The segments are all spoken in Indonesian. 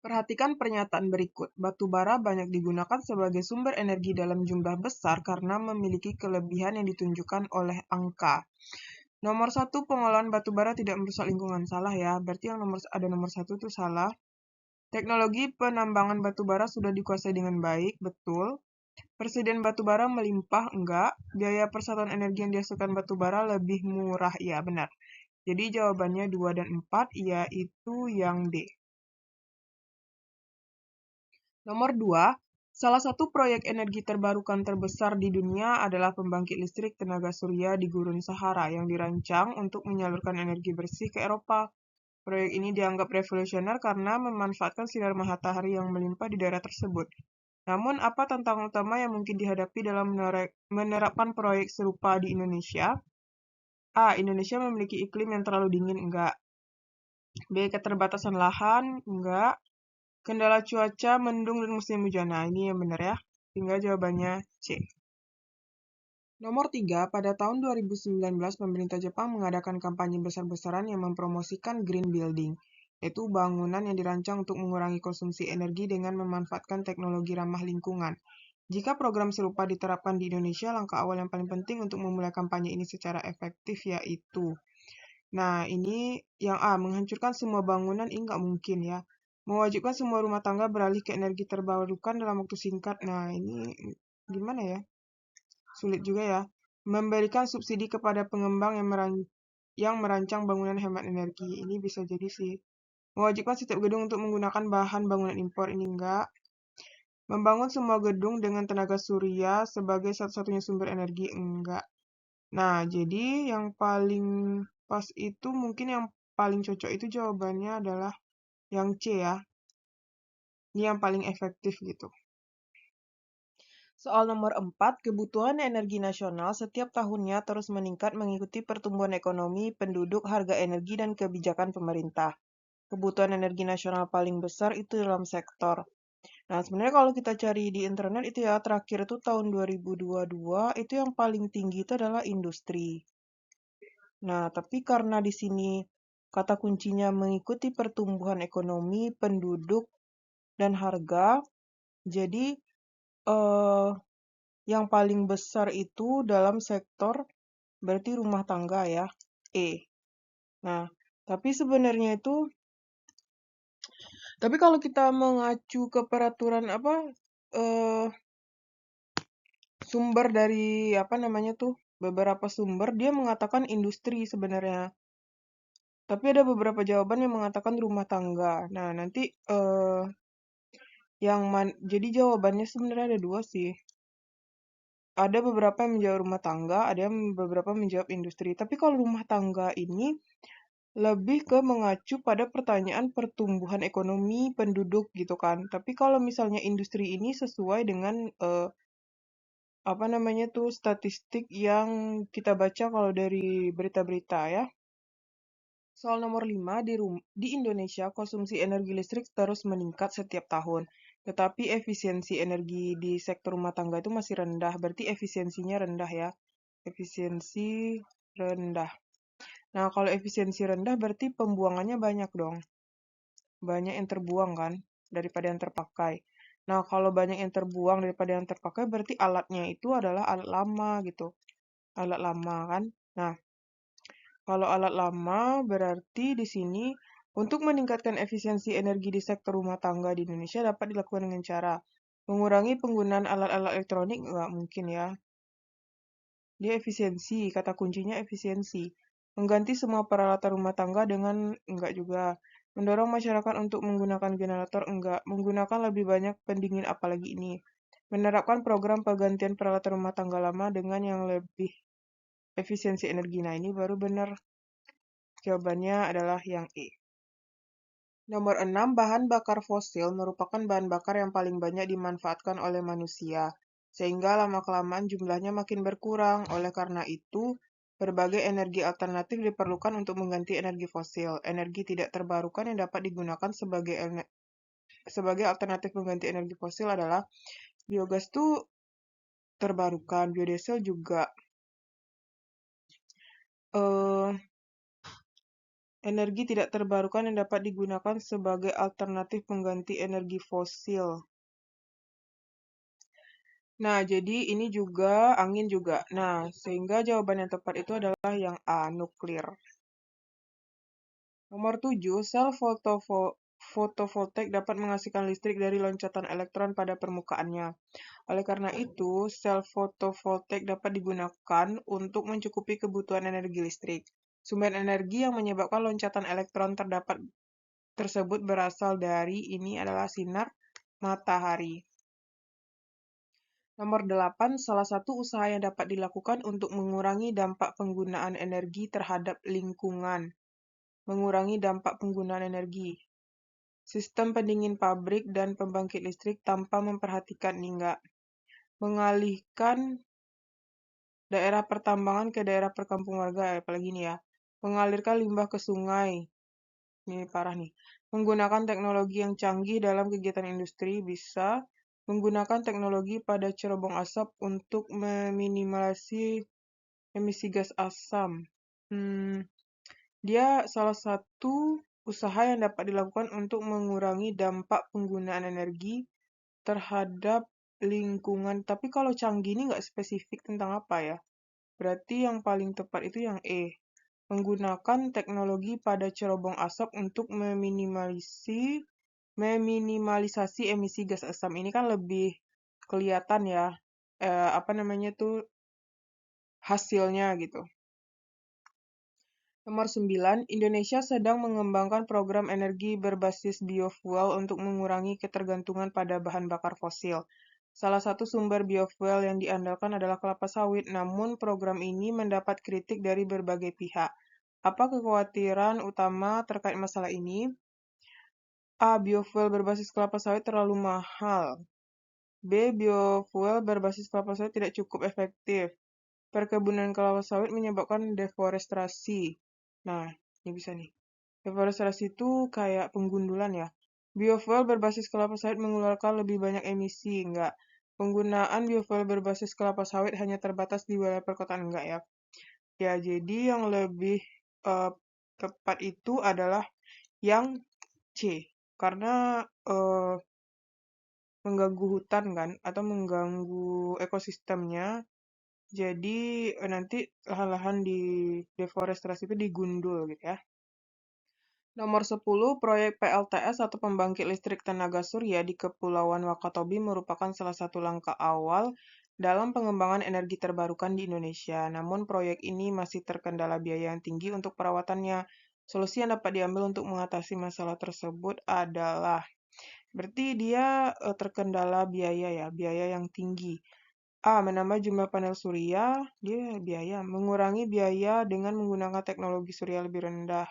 Perhatikan pernyataan berikut. Batu bara banyak digunakan sebagai sumber energi dalam jumlah besar karena memiliki kelebihan yang ditunjukkan oleh angka. Nomor 1, pengolahan batu bara tidak merusak lingkungan. Salah ya, berarti yang nomor 1 itu salah. Teknologi penambangan batu bara sudah dikuasai dengan baik, betul. Persediaan batu bara melimpah, enggak. Biaya persatuan energi yang dihasilkan batu bara lebih murah, iya benar. Jadi jawabannya 2 dan 4, yaitu yang D. Nomor 2, salah satu proyek energi terbarukan terbesar di dunia adalah pembangkit listrik tenaga surya di Gurun Sahara yang dirancang untuk menyalurkan energi bersih ke Eropa. Proyek ini dianggap revolusioner karena memanfaatkan sinar matahari yang melimpah di daerah tersebut. Namun, apa tantangan utama yang mungkin dihadapi dalam menerapkan proyek serupa di Indonesia? A. Indonesia memiliki iklim yang terlalu dingin, enggak. B. Keterbatasan lahan, enggak. Kendala cuaca, mendung, dan musim hujan. Nah, ini yang benar ya. Tinggal jawabannya C. Nomor 3, pada tahun 2019, pemerintah Jepang mengadakan kampanye besar-besaran yang mempromosikan green building, yaitu bangunan yang dirancang untuk mengurangi konsumsi energi dengan memanfaatkan teknologi ramah lingkungan. Jika program serupa diterapkan di Indonesia, langkah awal yang paling penting untuk memulai kampanye ini secara efektif yaitu. Nah, ini yang A, menghancurkan semua bangunan, ini nggak mungkin ya. Mewajibkan semua rumah tangga beralih ke energi terbarukan dalam waktu singkat. Nah, ini gimana ya? Sulit juga ya. Memberikan subsidi kepada pengembang yang merancang bangunan hemat energi. Ini bisa jadi sih. Mewajibkan setiap gedung untuk menggunakan bahan bangunan impor. Ini enggak. Membangun semua gedung dengan tenaga surya sebagai satu-satunya sumber energi. Enggak. Nah, jadi yang paling pas itu mungkin yang paling cocok itu jawabannya adalah yang C ya. Ini yang paling efektif gitu. Soal nomor 4, kebutuhan energi nasional setiap tahunnya terus meningkat mengikuti pertumbuhan ekonomi, penduduk, harga energi, dan kebijakan pemerintah. Kebutuhan energi nasional paling besar itu dalam sektor. Nah, sebenarnya kalau kita cari di internet itu ya, terakhir itu tahun 2022, itu yang paling tinggi itu adalah industri. Nah, tapi karena di sini kata kuncinya mengikuti pertumbuhan ekonomi, penduduk, dan harga, jadi eh, yang paling besar itu dalam sektor berarti rumah tangga ya, E. Nah, tapi sebenarnya itu, tapi kalau kita mengacu ke peraturan apa, eh, sumber dari apa namanya tuh, beberapa sumber dia mengatakan industri sebenarnya. Tapi ada beberapa jawaban yang mengatakan rumah tangga. Nah, nanti jadi jawabannya sebenarnya ada dua sih. Ada beberapa yang menjawab rumah tangga, ada yang beberapa menjawab industri. Tapi kalau rumah tangga ini lebih ke mengacu pada pertanyaan pertumbuhan ekonomi penduduk gitu kan. Tapi kalau misalnya industri ini sesuai dengan apa namanya tuh statistik yang kita baca kalau dari berita-berita ya. Soal nomor 5, di Indonesia konsumsi energi listrik terus meningkat setiap tahun. Tetapi efisiensi energi di sektor rumah tangga itu masih rendah. Berarti efisiensinya rendah ya. Efisiensi rendah. Nah, kalau efisiensi rendah berarti pembuangannya banyak dong. Banyak yang terbuang kan daripada yang terpakai. Nah, kalau banyak yang terbuang daripada yang terpakai berarti alatnya itu adalah alat lama gitu. Alat lama kan. Nah, kalau alat lama berarti di sini untuk meningkatkan efisiensi energi di sektor rumah tangga di Indonesia dapat dilakukan dengan cara mengurangi penggunaan alat-alat elektronik, nggak mungkin ya. Dia efisiensi, kata kuncinya efisiensi. Mengganti semua peralatan rumah tangga dengan enggak juga. Mendorong masyarakat untuk menggunakan generator enggak. Menggunakan lebih banyak pendingin apalagi ini. Menerapkan program penggantian peralatan rumah tangga lama dengan yang lebih efisiensi energi. Nah, ini baru benar. Jawabannya adalah yang E. Nomor 6, bahan bakar fosil merupakan bahan bakar yang paling banyak dimanfaatkan oleh manusia, sehingga lama-kelamaan jumlahnya makin berkurang. Oleh karena itu, berbagai energi alternatif diperlukan untuk mengganti energi fosil. Energi tidak terbarukan yang dapat digunakan sebagai alternatif pengganti energi fosil adalah biogas tuh terbarukan, biodiesel juga. Eh, energi tidak terbarukan yang dapat digunakan sebagai alternatif pengganti energi fosil. Nah, jadi ini juga angin juga. Nah, sehingga jawaban yang tepat itu adalah yang A, nuklir. Nomor 7, sel fotovoltaik dapat menghasilkan listrik dari loncatan elektron pada permukaannya. Oleh karena itu, sel fotovoltaik dapat digunakan untuk mencukupi kebutuhan energi listrik. Sumber energi yang menyebabkan loncatan elektron tersebut berasal dari ini adalah sinar matahari. Nomor 8, salah satu usaha yang dapat dilakukan untuk mengurangi dampak penggunaan energi terhadap lingkungan. Mengurangi dampak penggunaan energi. Sistem pendingin pabrik dan pembangkit listrik tanpa memperhatikan ini enggak. Mengalihkan daerah pertambangan ke daerah perkampungan warga, apalagi ini ya. Mengalirkan limbah ke sungai. Ini parah nih. Menggunakan teknologi yang canggih dalam kegiatan industri bisa menggunakan teknologi pada cerobong asap untuk meminimalisasi emisi gas asam. Dia salah satu usaha yang dapat dilakukan untuk mengurangi dampak penggunaan energi terhadap lingkungan. Tapi kalau canggih ini nggak spesifik tentang apa ya. Berarti yang paling tepat itu yang E. Menggunakan teknologi pada cerobong asap untuk meminimalisasi emisi gas asam. Ini kan lebih kelihatan ya, apa namanya tuh, hasilnya gitu. Nomor 9, Indonesia sedang mengembangkan program energi berbasis biofuel untuk mengurangi ketergantungan pada bahan bakar fosil. Salah satu sumber biofuel yang diandalkan adalah kelapa sawit, namun program ini mendapat kritik dari berbagai pihak. Apa kekhawatiran utama terkait masalah ini? A. Biofuel berbasis kelapa sawit terlalu mahal. B. Biofuel berbasis kelapa sawit tidak cukup efektif. Perkebunan kelapa sawit menyebabkan deforestasi. Nah, ini bisa nih. Deforestasi itu kayak penggundulan ya. Biofuel berbasis kelapa sawit mengeluarkan lebih banyak emisi, enggak. Penggunaan biofuel berbasis kelapa sawit hanya terbatas di wilayah perkotaan, enggak ya. Ya, jadi yang lebih tepat itu adalah yang C. Karena mengganggu hutan kan, atau mengganggu ekosistemnya. Jadi nanti lahan-lahan di deforestasi itu digundul gitu ya. Nomor 10, proyek PLTS atau pembangkit listrik tenaga surya di Kepulauan Wakatobi merupakan salah satu langkah awal dalam pengembangan energi terbarukan di Indonesia. Namun proyek ini masih terkendala biaya yang tinggi untuk perawatannya. Solusi yang dapat diambil untuk mengatasi masalah tersebut adalah berarti dia terkendala biaya ya, biaya yang tinggi. A. Menambah jumlah panel surya, dia biaya. Mengurangi biaya dengan menggunakan teknologi surya lebih rendah.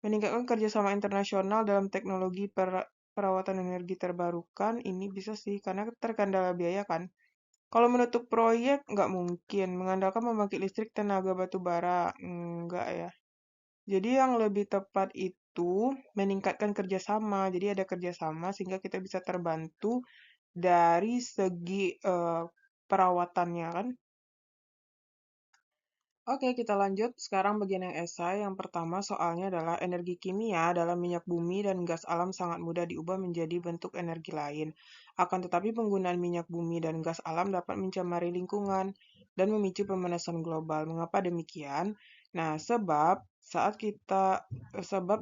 Meningkatkan kerjasama internasional dalam teknologi perawatan energi terbarukan, ini bisa sih, karena terkendala biaya kan. Kalau menutup proyek, nggak mungkin. Mengandalkan pembangkit listrik tenaga batu bara, enggak ya. Jadi yang lebih tepat itu meningkatkan kerjasama. Jadi ada kerjasama sehingga kita bisa terbantu dari segi perawatannya kan. Oke, kita lanjut. Sekarang bagian yang esai. Yang pertama soalnya adalah energi kimia dalam minyak bumi dan gas alam sangat mudah diubah menjadi bentuk energi lain. Akan tetapi penggunaan minyak bumi dan gas alam dapat mencemari lingkungan dan memicu pemanasan global. Mengapa demikian? Nah, sebab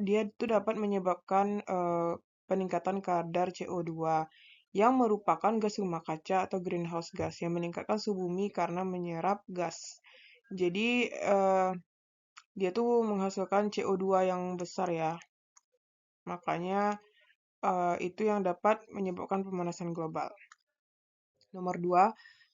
dia itu dapat menyebabkan peningkatan kadar CO2 yang merupakan gas rumah kaca atau greenhouse gas yang meningkatkan suhu bumi karena menyerap gas. Jadi dia tuh menghasilkan CO2 yang besar ya. Makanya itu yang dapat menyebabkan pemanasan global. Nomor 2,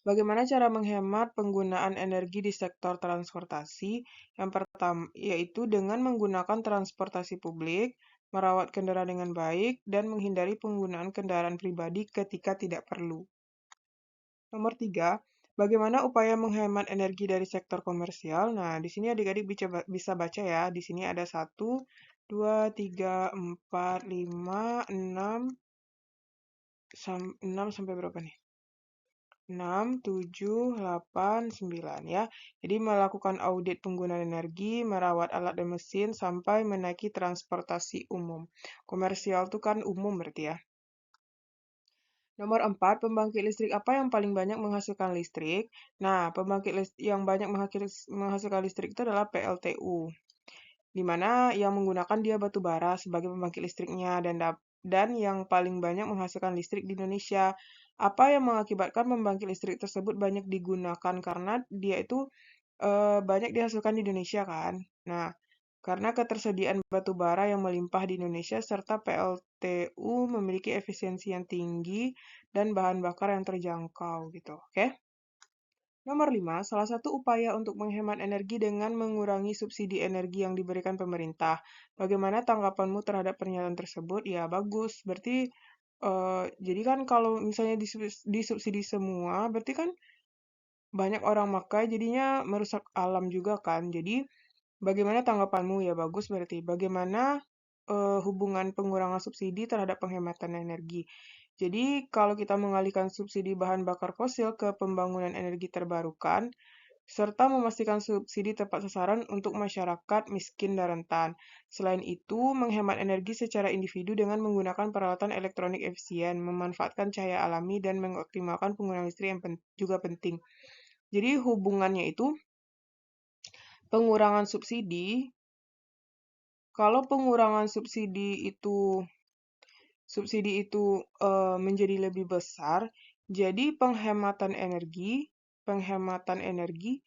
bagaimana cara menghemat penggunaan energi di sektor transportasi? Yang pertama, yaitu dengan menggunakan transportasi publik, merawat kendaraan dengan baik, dan menghindari penggunaan kendaraan pribadi ketika tidak perlu. Nomor 3, bagaimana upaya menghemat energi dari sektor komersial? Nah, di sini adik-adik bisa baca ya. Di sini ada 1, 2, 3, 4, 5, 6, 6 sampai berapa nih? 6, 7, 8, 9 ya. Jadi melakukan audit penggunaan energi, merawat alat dan mesin, sampai menaiki transportasi umum. Komersial itu kan umum berarti ya. Nomor 4, pembangkit listrik apa yang paling banyak menghasilkan listrik? Nah, pembangkit yang banyak menghasilkan listrik itu adalah PLTU, di mana yang menggunakan dia batu bara sebagai pembangkit listriknya dan yang paling banyak menghasilkan listrik di Indonesia. Apa yang mengakibatkan pembangkit listrik tersebut banyak digunakan? Karena dia itu banyak dihasilkan di Indonesia kan. Nah, karena ketersediaan batu bara yang melimpah di Indonesia serta PLTU memiliki efisiensi yang tinggi dan bahan bakar yang terjangkau gitu. Oke? Nomor 5, salah satu upaya untuk menghemat energi dengan mengurangi subsidi energi yang diberikan pemerintah. Bagaimana tanggapanmu terhadap pernyataan tersebut? Ya, bagus. Berarti, jadi kan kalau misalnya disubsidi semua, berarti kan banyak orang makai, jadinya merusak alam juga kan. Jadi, bagaimana tanggapanmu? Ya, bagus berarti. Bagaimana hubungan pengurangan subsidi terhadap penghematan energi? Jadi, kalau kita mengalihkan subsidi bahan bakar fosil ke pembangunan energi terbarukan, serta memastikan subsidi tepat sasaran untuk masyarakat miskin dan rentan. Selain itu, menghemat energi secara individu dengan menggunakan peralatan elektronik efisien, memanfaatkan cahaya alami, dan mengoptimalkan penggunaan listrik yang juga penting. Jadi hubungannya itu pengurangan subsidi, kalau pengurangan subsidi itu menjadi lebih besar, jadi penghematan energi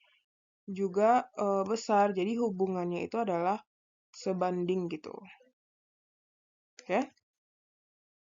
juga besar. Jadi hubungannya itu adalah sebanding gitu. Oke?